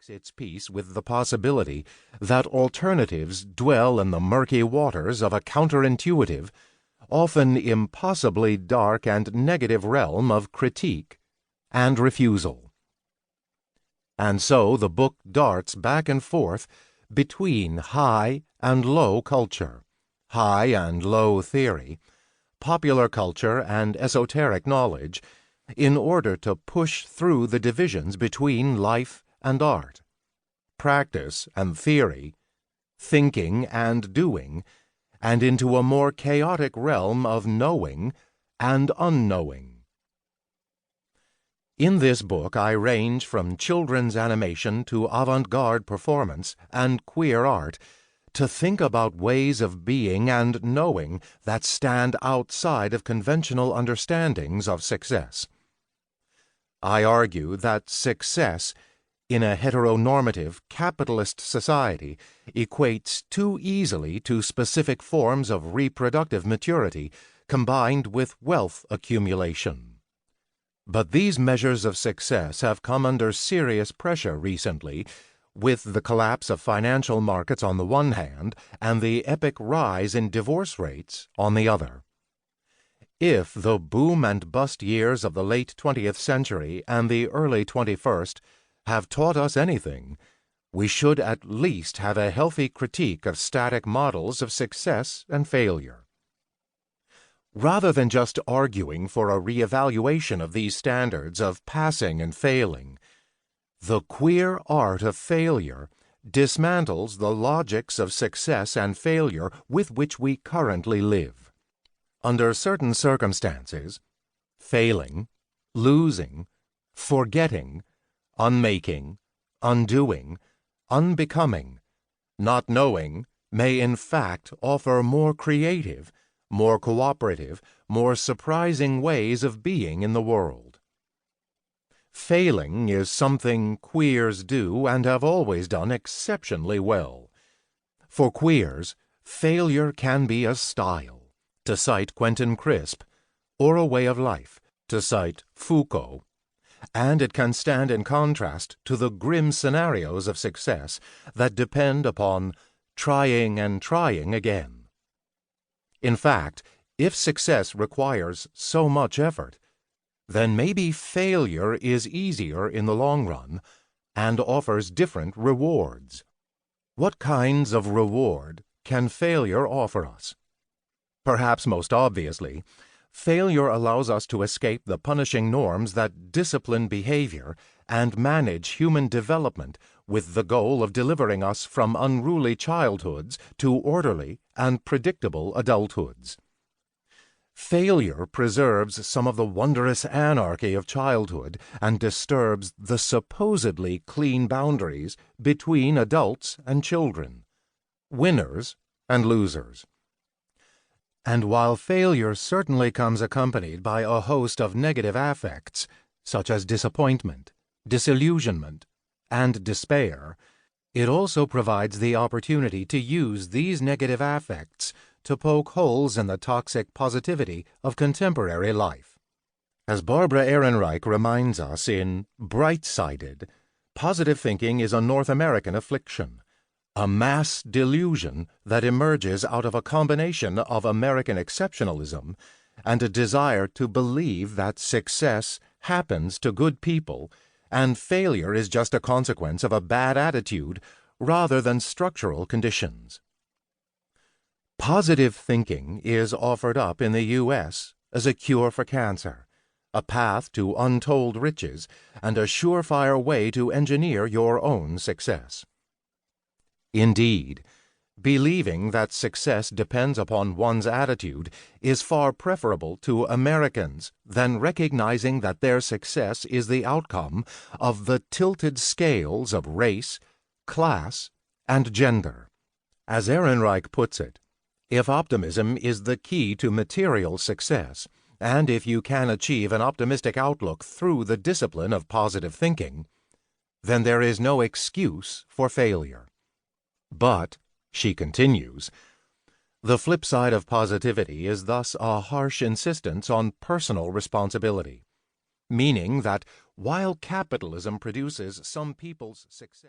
makes its peace with the possibility that alternatives dwell in the murky waters of a counterintuitive, often impossibly dark and negative realm of critique and refusal. And so the book darts back and forth between high and low culture, high and low theory, popular culture and esoteric knowledge, in order to push through the divisions between life and art, practice and theory, thinking and doing, and into a more chaotic realm of knowing and unknowing. In this book I range from children's animation to avant-garde performance and queer art to think about ways of being and knowing that stand outside of conventional understandings of success. I argue that success in a heteronormative capitalist society equates too easily to specific forms of reproductive maturity combined with wealth accumulation. But these measures of success have come under serious pressure recently, with the collapse of financial markets on the one hand and the epic rise in divorce rates on the other. If the boom and bust years of the late 20th century and the early 21st have taught us anything, we should at least have a healthy critique of static models of success and failure. Rather than just arguing for a reevaluation of these standards of passing and failing, the queer art of failure dismantles the logics of success and failure with which we currently live. Under certain circumstances, failing, losing, forgetting, unmaking, undoing, unbecoming, not knowing may in fact offer more creative, more cooperative, more surprising ways of being in the world. Failing is something queers do and have always done exceptionally well. For queers, failure can be a style, to cite Quentin Crisp, or a way of life, to cite Foucault, and it can stand in contrast to the grim scenarios of success that depend upon trying and trying again. In fact, if success requires so much effort, then maybe failure is easier in the long run and offers different rewards. What kinds of reward can failure offer us? Perhaps most obviously, failure allows us to escape the punishing norms that discipline behavior and manage human development with the goal of delivering us from unruly childhoods to orderly and predictable adulthoods. Failure preserves some of the wondrous anarchy of childhood and disturbs the supposedly clean boundaries between adults and children, winners and losers. And while failure certainly comes accompanied by a host of negative affects, such as disappointment, disillusionment, and despair, it also provides the opportunity to use these negative affects to poke holes in the toxic positivity of contemporary life. As Barbara Ehrenreich reminds us in Bright-Sided, positive thinking is a North American affliction, a mass delusion that emerges out of a combination of American exceptionalism and a desire to believe that success happens to good people and failure is just a consequence of a bad attitude rather than structural conditions. Positive thinking is offered up in the U.S. as a cure for cancer, a path to untold riches, and a surefire way to engineer your own success. Indeed, believing that success depends upon one's attitude is far preferable to Americans than recognizing that their success is the outcome of the tilted scales of race, class, and gender. As Ehrenreich puts it, if optimism is the key to material success, and if you can achieve an optimistic outlook through the discipline of positive thinking, then there is no excuse for failure. But, she continues, the flip side of positivity is thus a harsh insistence on personal responsibility, meaning that while capitalism produces some people's success,